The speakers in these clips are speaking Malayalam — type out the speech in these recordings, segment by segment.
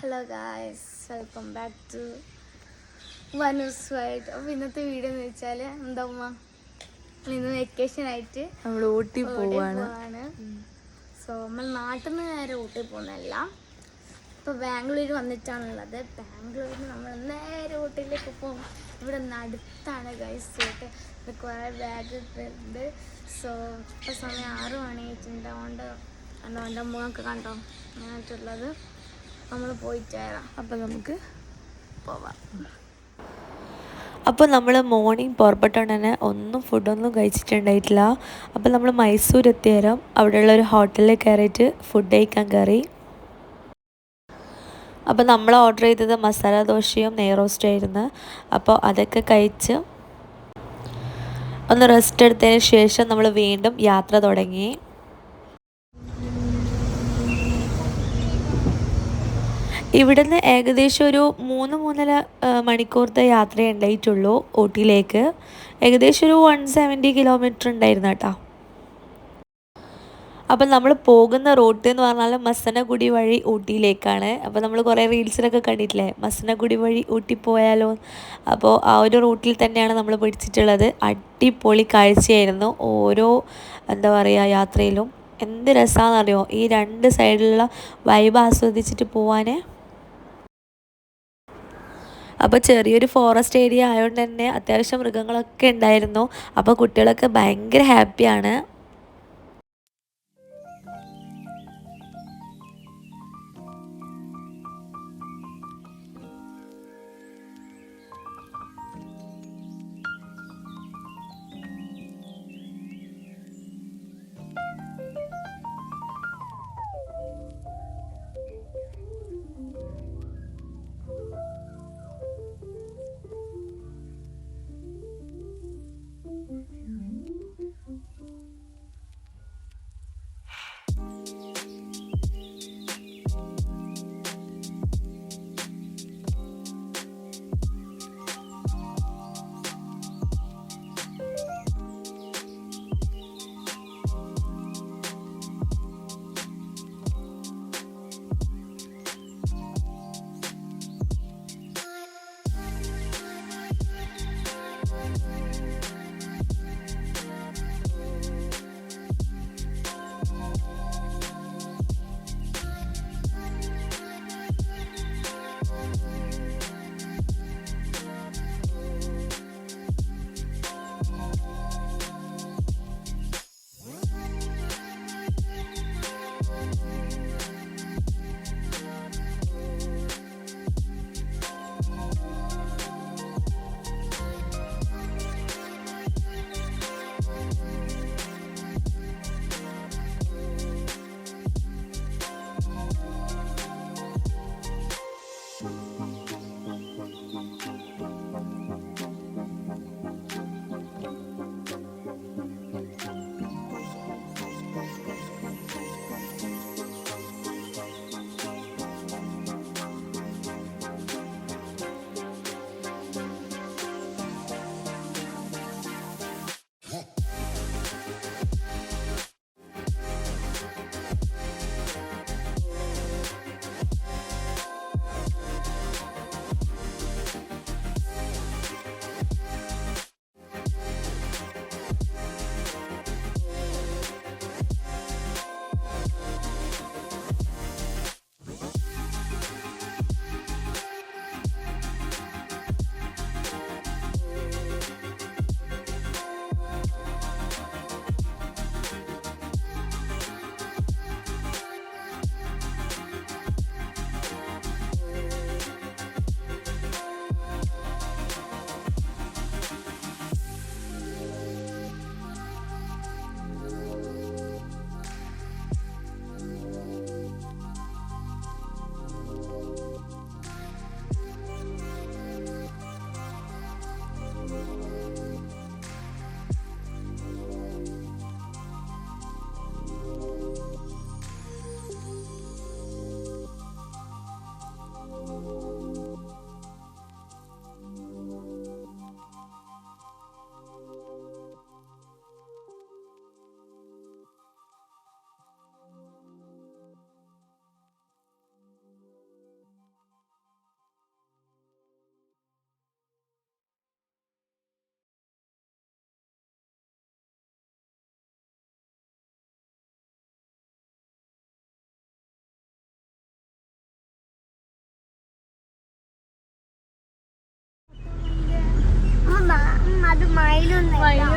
Hello guys, welcome back to വനൂസ് വൈറ്റ്. അപ്പോൾ ഇന്നത്തെ വീഡിയോ എന്ന് വെച്ചാൽ എന്താ ഉമ്മ ഇന്ന് വെക്കേഷൻ ആയിട്ട് നമ്മൾ ഊട്ടി പോവാണ്. സോ നമ്മൾ നാട്ടിൽ നിന്ന് നേരെ ഊട്ടി പോകുന്നതല്ല, ഇപ്പോൾ ബാംഗ്ലൂർ വന്നിട്ടാണുള്ളത്. ബാംഗ്ലൂരിൽ നമ്മൾ നേരെ ഊട്ടിയിലേക്ക് പോകും. ഇവിടെ നിന്ന് അടുത്താണ് ഗൈസ് ഊട്ടി. ഇത് കുറേ ബാഗ് ഉണ്ട്. സോ ഇപ്പോൾ സമയം 6 മണിയായിട്ടുണ്ട്. അതുകൊണ്ട് മുഖമൊക്കെ കണ്ടോ അങ്ങനെയായിട്ടുള്ളത്. നമ്മൾ പോയിട്ട് വരാം. അപ്പം നമുക്ക് പോവാം. അപ്പോൾ നമ്മൾ മോർണിംഗ് പുറപ്പെട്ടോണ്ട് തന്നെ ഫുഡൊന്നും കഴിച്ചിട്ടുണ്ടായിട്ടില്ല. അപ്പോൾ നമ്മൾ മൈസൂർ എത്തിയേരം അവിടെയുള്ള ഒരു ഹോട്ടലിൽ കയറിയിട്ട് ഫുഡ് കഴിക്കാൻ കയറി. അപ്പോൾ നമ്മൾ ഓർഡർ ചെയ്തത് മസാല ദോശയും നെയ് റോസ്റ്റും ആയിരുന്നു. അപ്പോൾ അതൊക്കെ കഴിച്ച് ഒന്ന് റെസ്റ്റ് എടുത്തതിന് ശേഷം നമ്മൾ വീണ്ടും യാത്ര തുടങ്ങി. ഇവിടുന്ന് ഏകദേശം ഒരു 3-3.5 മണിക്കൂറത്തെ യാത്രയേ ഉണ്ടായിട്ടുള്ളൂ ഊട്ടിയിലേക്ക്. ഏകദേശം ഒരു 170 കിലോമീറ്റർ ഉണ്ടായിരുന്നു കേട്ടോ. അപ്പം നമ്മൾ പോകുന്ന റൂട്ട് എന്ന് പറഞ്ഞാൽ മസനഗുഡി വഴി ഊട്ടിയിലേക്കാണ്. അപ്പോൾ നമ്മൾ കുറേ റീൽസിലൊക്കെ കണ്ടിട്ടില്ലേ, മസനഗുഡി വഴി ഊട്ടി പോയാലോ. അപ്പോൾ ആ ഒരു റൂട്ടിൽ തന്നെയാണ് നമ്മൾ പിടിച്ചിട്ടുള്ളത്. അടിപൊളി കാഴ്ചയായിരുന്നു ഓരോ യാത്രയിലും. എന്ത് രസമാണെന്നറിയോ ഈ 2 സൈഡിലുള്ള വൈബ് ആസ്വദിച്ചിട്ട് പോവാൻ. അപ്പോൾ ചെറിയൊരു ഫോറസ്റ്റ് ഏരിയ ആയതുകൊണ്ട് തന്നെ അത്യാവശ്യം മൃഗങ്ങളൊക്കെ ഉണ്ടായിരുന്നു. അപ്പോൾ കുട്ടികളൊക്കെ ഭയങ്കര ഹാപ്പിയാണ്.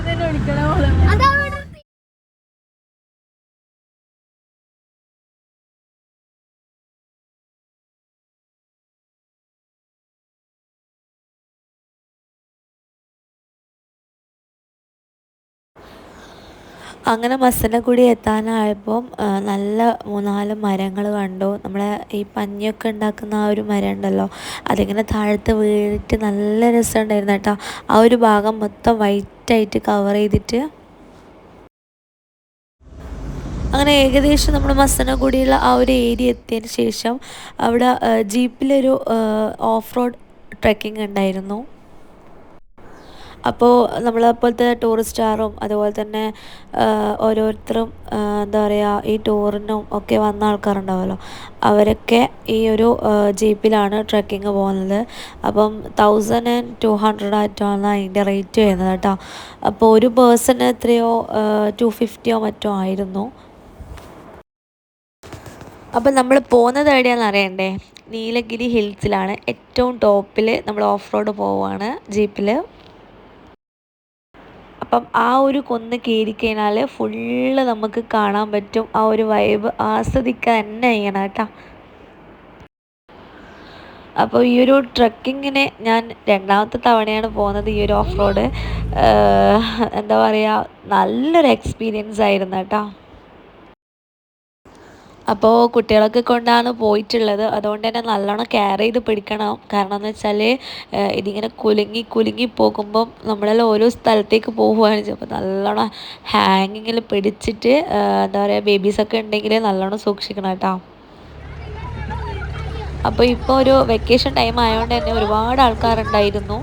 തന്നെ വിളിക്കണ പോലെ. അങ്ങനെ മസനഗുഡി എത്താനായപ്പം നല്ല 3-4 മരങ്ങൾ കണ്ടു. നമ്മളെ ഈ പഞ്ഞിയൊക്കെ ഉണ്ടാക്കുന്ന ആ ഒരു മരം ഉണ്ടല്ലോ, അതിങ്ങനെ താഴത്ത് വീണിട്ട് നല്ല രസമുണ്ടായിരുന്നു കേട്ടോ. ആ ഒരു ഭാഗം മൊത്തം വൈറ്റായിട്ട് കവർ ചെയ്തിട്ട്. അങ്ങനെ ഏകദേശം നമ്മൾ മസനഗുഡിയുള്ള ആ ഒരു ഏരിയ എത്തിയതിന് ശേഷം അവിടെ ജീപ്പിലൊരു ഓഫ് റോഡ് ട്രെക്കിംഗ് ഉണ്ടായിരുന്നു. അപ്പോൾ നമ്മളെപ്പോലത്തെ ടൂറിസ്റ്റുകാരും അതുപോലെ തന്നെ ഓരോരുത്തരും എന്താ പറയുക, ഈ ടൂറിനും ഒക്കെ വന്ന ആൾക്കാരുണ്ടാവുമല്ലോ, അവരൊക്കെ ഈ ഒരു ജീപ്പിലാണ് ട്രെക്കിങ് പോകുന്നത്. അപ്പം 1200 ആയിട്ടാണ് അതിൻ്റെ റേറ്റ് വരുന്നത് കേട്ടോ. അപ്പോൾ ഒരു പേഴ്സണ് എത്രയോ 250 മറ്റോ ആയിരുന്നു. അപ്പം നമ്മൾ പോകുന്നത് എവിടെയാണെന്ന് അറിയണ്ടേ? നീലഗിരി ഹിൽസിലാണ്. ഏറ്റവും ടോപ്പിൽ നമ്മൾ ഓഫ് റോഡ് പോവുകയാണ് ജീപ്പിൽ. അപ്പം ആ ഒരു കുന്ന് കയറിക്കഴിഞ്ഞാൽ ഫുള്ള് നമുക്ക് കാണാൻ പറ്റും. ആ ഒരു വൈബ് ആസ്വദിക്കാൻ തന്നെ ചെയ്യണം കേട്ടോ. അപ്പോൾ ഈ ഒരു ട്രക്കിങ്ങിന് ഞാൻ 2ാമത്തെ തവണയാണ് പോകുന്നത് ഈ ഒരു ഓഫ് റോഡ്. എന്താ പറയുക, നല്ലൊരു എക്സ്പീരിയൻസ് ആയിരുന്നു കേട്ടോ. അപ്പോൾ കുട്ടികളൊക്കെ കൊണ്ടാണ് പോയിട്ടുള്ളത്. അതുകൊണ്ട് തന്നെ നല്ലോണം കെയർ ചെയ്ത് പിടിക്കണം. കാരണം എന്ന് വെച്ചാൽ ഇതിങ്ങനെ കുലുങ്ങി പോകുമ്പം നമ്മളെല്ലാം ഓരോ സ്ഥലത്തേക്ക് പോവുകയാണ് ചെയ്യുമ്പോൾ നല്ലോണം ഹാങ്ങിങ്ങിൽ പിടിച്ചിട്ട് എന്താ പറയുക, ബേബീസൊക്കെ ഉണ്ടെങ്കിൽ നല്ലോണം സൂക്ഷിക്കണം കേട്ടോ. അപ്പോൾ ഇപ്പോൾ ഒരു വെക്കേഷൻ ടൈം ആയതുകൊണ്ട് തന്നെ ഒരുപാട് ആൾക്കാരുണ്ടായിരുന്നു.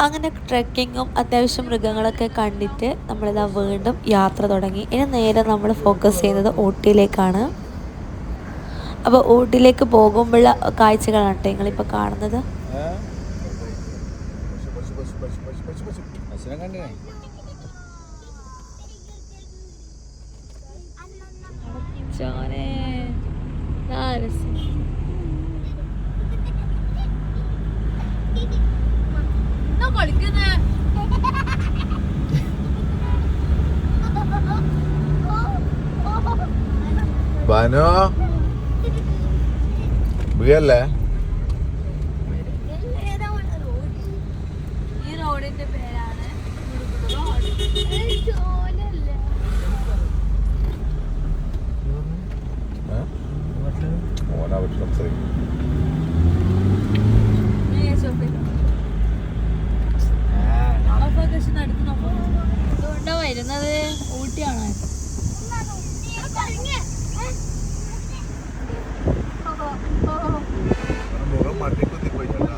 അങ്ങനെ ട്രെക്കിങ്ങും അത്യാവശ്യം മൃഗങ്ങളൊക്കെ കണ്ടിട്ട് നമ്മളിതാ വീണ്ടും യാത്ര തുടങ്ങി. ഇനി നേരെ നമ്മൾ ഫോക്കസ് ചെയ്യുന്നത് ഊട്ടിയിലേക്കാണ്. അപ്പോൾ ഊട്ടിയിലേക്ക് പോകുമ്പോഴുള്ള കാഴ്ചകളാണ് കേട്ടോ നിങ്ങളിപ്പോൾ കാണുന്നത്. ബാനോ വീഴല്ലേ? ഈ റോഡിന്റെ പേരാണ് ഓനാ പറ്റി സംസാരിക്കും. അതുകൊണ്ടാ വരുന്നത് ഊട്ടിയാണ്. മുഖം മട്ടിക്കുത്തി പോയിട്ടാ.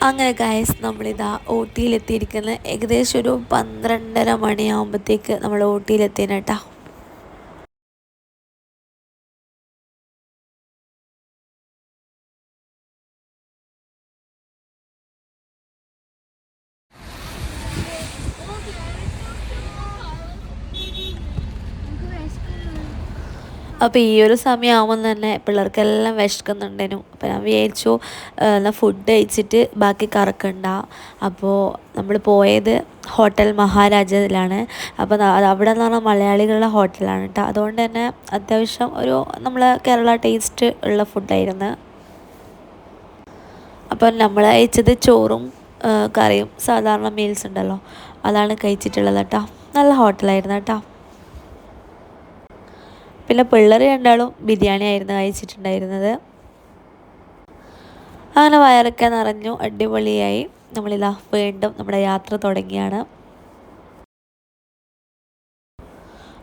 അങ്ങനെ ഗൈസ് നമ്മളിതാ ഊട്ടിയിലെത്തിയിരിക്കുന്നത് ഏകദേശം ഒരു 12:30 മണിയാകുമ്പോഴത്തേക്ക് നമ്മൾ ഊട്ടിയിലെത്തിയാണ് കേട്ടോ. അപ്പോൾ ഈ ഒരു സമയമാകുമ്പോൾ തന്നെ പിള്ളേർക്കെല്ലാം വിശക്കുന്നുണ്ടേനു. അപ്പോൾ ഞാൻ വിചാരിച്ചു എന്നാൽ ഫുഡ് കഴിച്ചിട്ട് ബാക്കി കറക്കണ്ട. അപ്പോൾ നമ്മൾ പോയത് ഹോട്ടൽ മഹാരാജയിലാണ്. അപ്പോൾ അവിടെ എന്ന് പറഞ്ഞാൽ മലയാളികളുടെ ഹോട്ടലാണ് കേട്ടോ. അതുകൊണ്ട് തന്നെ അത്യാവശ്യം ഒരു നമ്മളെ കേരള ടേസ്റ്റ് ഉള്ള ഫുഡായിരുന്നു. അപ്പോൾ നമ്മൾ കഴിച്ചത് ചോറും കറിയും സാധാരണ മീൽസ് ഉണ്ടല്ലോ അതാണ് കഴിച്ചിട്ടുള്ളത് കേട്ടോ. നല്ല ഹോട്ടലായിരുന്നു കേട്ടോ. പിന്നെ പിള്ളേർ രണ്ടാളും ബിരിയാണി ആയിരുന്നു കഴിച്ചിട്ടുണ്ടായിരുന്നത്. അങ്ങനെ വയറൊക്കെ നിറഞ്ഞു, അടിപൊളിയായി. നമ്മളിതാ വീണ്ടും നമ്മുടെ യാത്ര തുടങ്ങിയാണ്.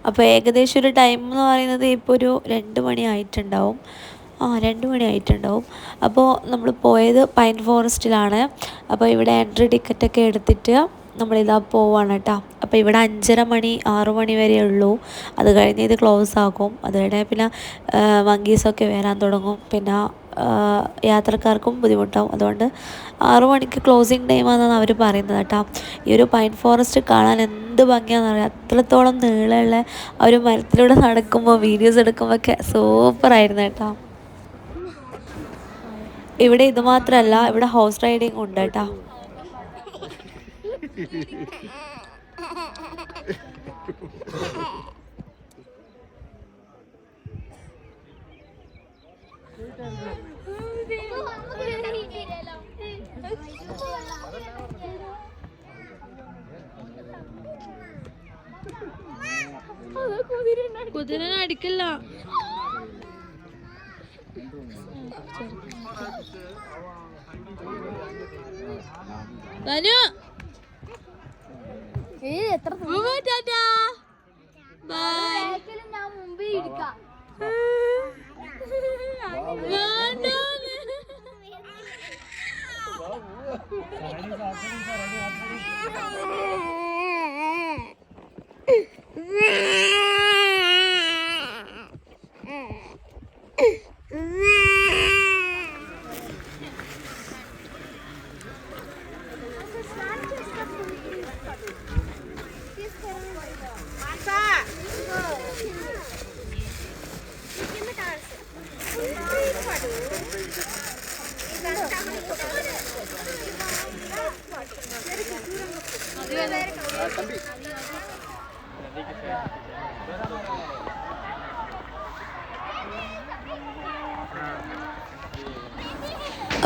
അപ്പോൾ ഏകദേശം ഒരു ടൈം എന്ന് പറയുന്നത് ഇപ്പോൾ ഒരു 2 മണി ആയിട്ടുണ്ടാവും. 2 മണി ആയിട്ടുണ്ടാവും. അപ്പോൾ നമ്മൾ പോയത് പൈൻ ഫോറസ്റ്റിലാണ്. അപ്പോൾ ഇവിടെ എൻട്രി ടിക്കറ്റൊക്കെ എടുത്തിട്ട് നമ്മളിതാ പോവാണ് കേട്ടോ. അപ്പോൾ ഇവിടെ 5:30 മണി 6 മണി വരെ ഉള്ളൂ. അത് കഴിഞ്ഞ് ഇത് ക്ലോസ് ആക്കും. അത് കഴിഞ്ഞാൽ പിന്നെ മങ്കീസൊക്കെ വരാൻ തുടങ്ങും. പിന്നെ യാത്രക്കാർക്കും ബുദ്ധിമുട്ടാവും. അതുകൊണ്ട് 6 മണിക്ക് ക്ലോസിങ് ടൈമാണെന്നാണ് അവർ പറയുന്നത് കേട്ടോ. ഈ ഒരു പൈൻ ഫോറസ്റ്റ് കാണാൻ എന്ത് ഭംഗിയാണെന്ന് പറയാം. അത്രത്തോളം നീളമുള്ള ആ ഒരു മരത്തിലൂടെ നടക്കുമ്പോൾ വീഡിയോസ് എടുക്കുമ്പോഴൊക്കെ സൂപ്പറായിരുന്നു കേട്ടോ. ഇവിടെ ഇത് മാത്രമല്ല, ഇവിടെ ഹോഴ്സ് റൈഡിങ് ഉണ്ട് കേട്ടോ. കുതിരനെ അടിക്കില്ല. എത്ര ഞാൻ മുമ്പേ ഇരിക്കാം.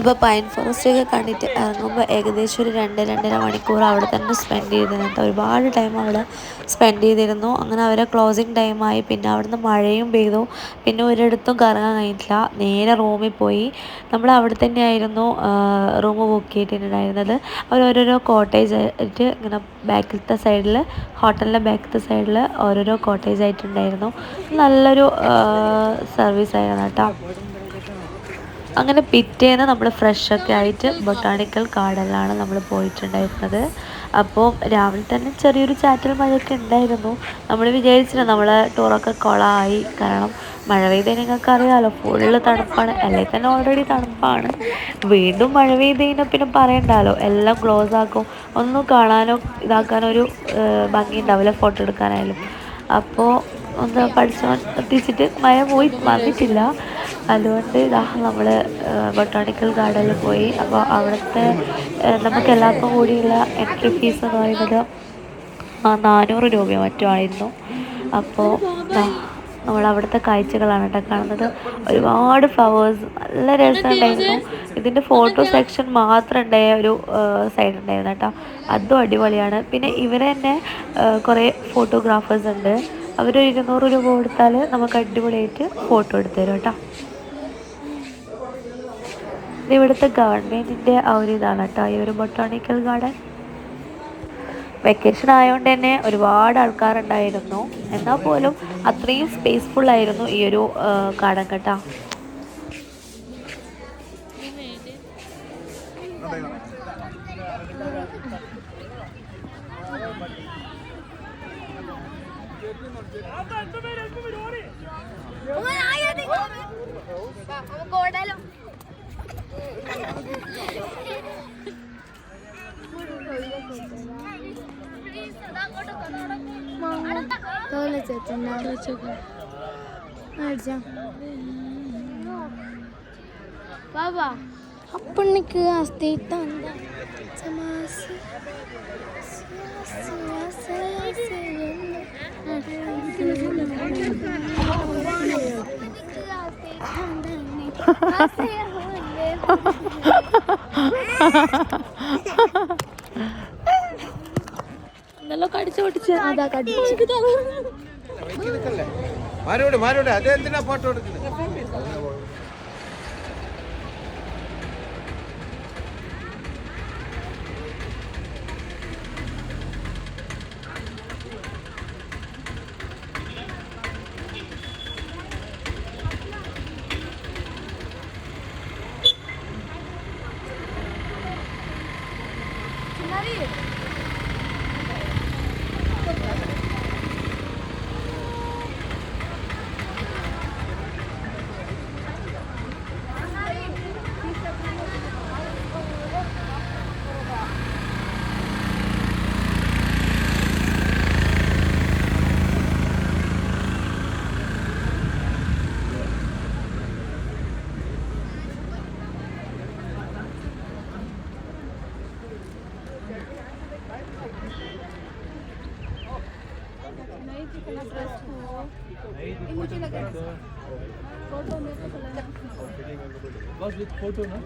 അപ്പോൾ പൈൻ ഫോറസ്റ്റ് ഒക്കെ കണ്ടിട്ട് ഇറങ്ങുമ്പോൾ ഏകദേശം ഒരു 2-2.5 മണിക്കൂർ അവിടെ തന്നെ സ്പെൻഡ് ചെയ്തിരുന്നു കേട്ടോ. ഒരുപാട് ടൈം അവിടെ സ്പെൻഡ് ചെയ്തിരുന്നു. അങ്ങനെ അവരെ ക്ലോസിങ് ടൈമായി. പിന്നെ അവിടുന്ന് മഴയും പെയ്തു. പിന്നെ ഒരിടത്തും കറങ്ങാൻ കഴിഞ്ഞിട്ടില്ല. നേരെ റൂമിൽ പോയി. നമ്മൾ അവിടെ തന്നെയായിരുന്നു റൂം ബുക്ക് ചെയ്തിട്ടുണ്ടായിരുന്നത്. അവർ ഓരോരോ കോട്ടേജ് ആയിട്ട് ഇങ്ങനെ ബാക്കിലത്തെ സൈഡിൽ, ഹോട്ടലിൻ്റെ ബാക്കിലത്തെ സൈഡിൽ ഓരോരോ കോട്ടേജ് ആയിട്ടുണ്ടായിരുന്നു. നല്ലൊരു സർവീസ് ആയിരുന്നു കേട്ടോ. അങ്ങനെ പിറ്റേന്ന് നമ്മൾ ഫ്രഷൊക്കെ ആയിട്ട് ബൊട്ടാണിക്കൽ ഗാർഡനിലാണ് നമ്മൾ പോയിട്ടുണ്ടായിരുന്നത്. അപ്പോൾ രാവിലെ തന്നെ ചെറിയൊരു ചാറ്റൽ മഴയൊക്കെ ഉണ്ടായിരുന്നു. നമ്മൾ വിചാരിച്ചില്ല നമ്മളെ ടൂറൊക്കെ കുളമായി. കാരണം മഴ പെയ്ത് നിങ്ങൾക്ക് അറിയാമല്ലോ, ഫുള്ള് തണുപ്പാണ്. അല്ലെങ്കിൽ തന്നെ ഓൾറെഡി തണുപ്പാണ്. വീണ്ടും മഴ പെയ്ത് കഴിഞ്ഞാൽ പിന്നെ പറയണ്ടല്ലോ, എല്ലാം ക്ലോസ് ആക്കും. ഒന്നും കാണാനോ ഇതാക്കാനോ ഒരു ഭംഗി ഉണ്ടാവില്ല, ഫോട്ടോ എടുക്കാനായാലും. അപ്പോൾ ഒന്ന് പഠിച്ചു എത്തിച്ചിട്ട് മഴ പോയി വന്നിട്ടില്ല. അതുകൊണ്ട് നമ്മൾ ബൊട്ടാണിക്കൽ ഗാർഡനിൽ പോയി. അപ്പോൾ അവിടുത്തെ നമുക്ക് എല്ലാവർക്കും കൂടിയുള്ള എൻട്രി ഫീസ് എന്ന് പറയുന്നത് 400 രൂപയോ മറ്റോ ആയിരുന്നു. അപ്പോൾ നമ്മൾ അവിടുത്തെ കാഴ്ചകളാണ് കേട്ടോ കാണുന്നത്. ഒരുപാട് ഫ്ലവേഴ്സ്, നല്ല രസമുണ്ടായിരുന്നു. ഇതിൻ്റെ ഫോട്ടോ സെക്ഷൻ മാത്രം ഉണ്ടായ ഒരു സൈഡ് ഉണ്ടായിരുന്നു കേട്ടോ. അതും അടിപൊളിയാണ്. പിന്നെ ഇവർ തന്നെ കുറേ ഫോട്ടോഗ്രാഫേഴ്സ് ഉണ്ട്. അവർ 200 രൂപ കൊടുത്താൽ നമുക്ക് അടിപൊളിയായിട്ട് ഫോട്ടോ എടുത്തു തരും കേട്ടോ. ഇവിടുത്തെ ഗവൺമെൻറ്റിൻ്റെ ആ ഒരു ഇതാണ് കേട്ടോ ഈ ഒരു ബൊട്ടാണിക്കൽ ഗാർഡൻ. വെക്കേഷൻ ആയതുകൊണ്ട് തന്നെ ഒരുപാട് ആൾക്കാരുണ്ടായിരുന്നു. എന്നാൽ പോലും അത്രയും സ്പേസ്ഫുള്ളായിരുന്നു ഈ ഒരു ഗാർഡൻ കേട്ടോ. बाबा अपन के आस्ते तंदा നല്ല കടിച്ചു പൊട്ടിച്ച് അതാ കടിച്ചു മാരോട് അതെന്തിനാ ഫോട്ടോ എടുക്കുന്നത്? बस विथ फोटो ना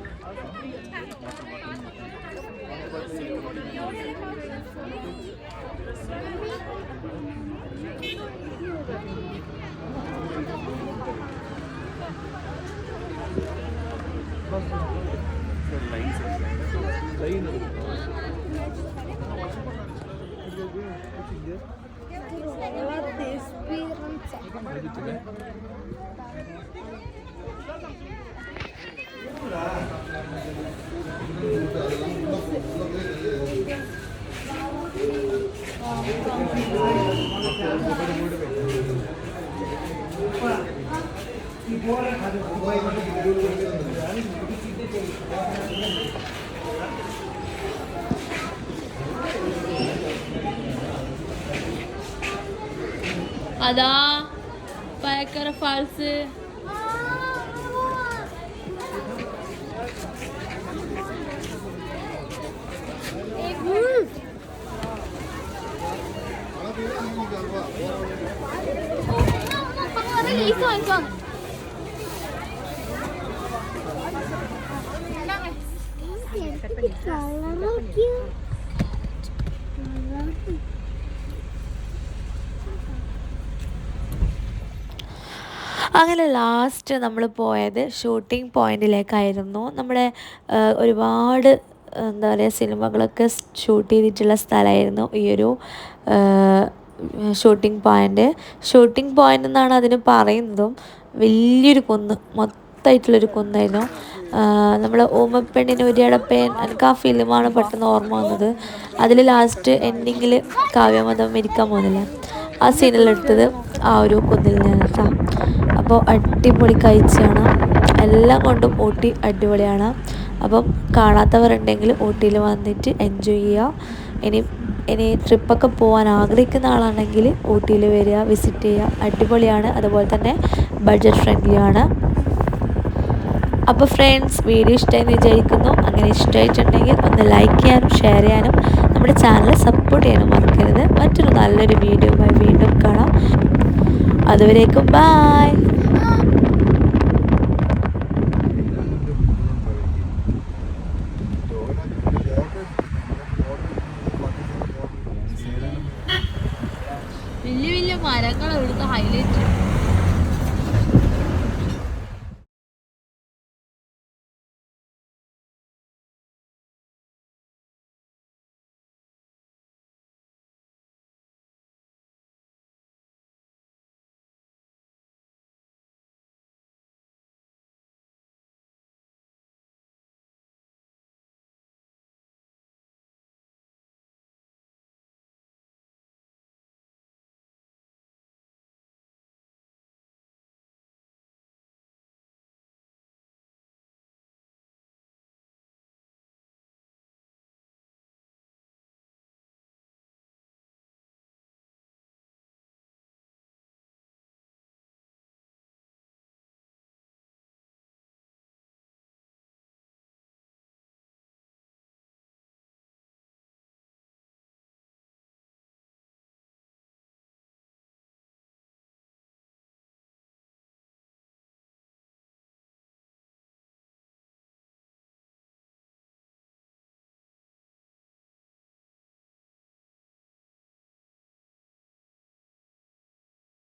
അതാ പയക്കര ഫാൾസ്. അങ്ങനെ ലാസ്റ്റ് നമ്മൾ പോയത് ഷൂട്ടിംഗ് പോയിന്റിലേക്കായിരുന്നു. നമ്മുടെ ഒരുപാട് എന്താ പറയുക സിനിമകളൊക്കെ ഷൂട്ട് ചെയ്തിട്ടുള്ള സ്ഥലമായിരുന്നു ഈ ഒരു ഷൂട്ടിംഗ് പോയിൻ്റ് എന്നാണ് അതിന് പറയുന്നതും. വലിയൊരു കുന്ന്, മൊത്തമായിട്ടുള്ളൊരു കുന്നായിരുന്നു. നമ്മൾ ഓമപ്പെണ്ണിന് ഒരിടപ്പേൻ, എനിക്ക് ആ ഫിലിമാണ് പെട്ടെന്ന് ഓർമ്മ വന്നത്. അതിൽ ലാസ്റ്റ് എൻഡിങ്ങിൽ കാവ്യമതം മരിക്കാൻ പോകുന്നില്ല, ആ സീനിലെടുത്തത് ആ ഒരു കുന്നിൽ നിന്ന് കേട്ടോ. അപ്പോൾ അടിപൊളി കാഴ്ചയാണ്, എല്ലാം കൊണ്ടും ഊട്ടി അടിപൊളിയാണ്. അപ്പം കാണാത്തവരുണ്ടെങ്കിൽ ഊട്ടിയിൽ വന്നിട്ട് എൻജോയ് ചെയ്യുക. ഇനി ട്രിപ്പൊക്കെ പോകാൻ ആഗ്രഹിക്കുന്ന ആളാണെങ്കിൽ ഊട്ടിയിൽ വരിക, വിസിറ്റ് ചെയ്യുക. അടിപൊളിയാണ്, അതുപോലെ തന്നെ ബഡ്ജറ്റ് ഫ്രണ്ട്ലിയാണ്. അപ്പോൾ ഫ്രണ്ട്സ്, വീഡിയോ ഇഷ്ടമായെന്ന് വിചാരിക്കുന്നു. അങ്ങനെ ഇഷ്ടമായിട്ടുണ്ടെങ്കിൽ ഒന്ന് ലൈക്ക് ചെയ്യാനും ഷെയർ ചെയ്യാനും നമ്മുടെ ചാനൽ സപ്പോർട്ട് ചെയ്യാനും മറക്കരുത്. മറ്റൊരു നല്ലൊരു വീഡിയോയുമായി വീണ്ടും കാണാം. അതുവരേക്കും ബൈ.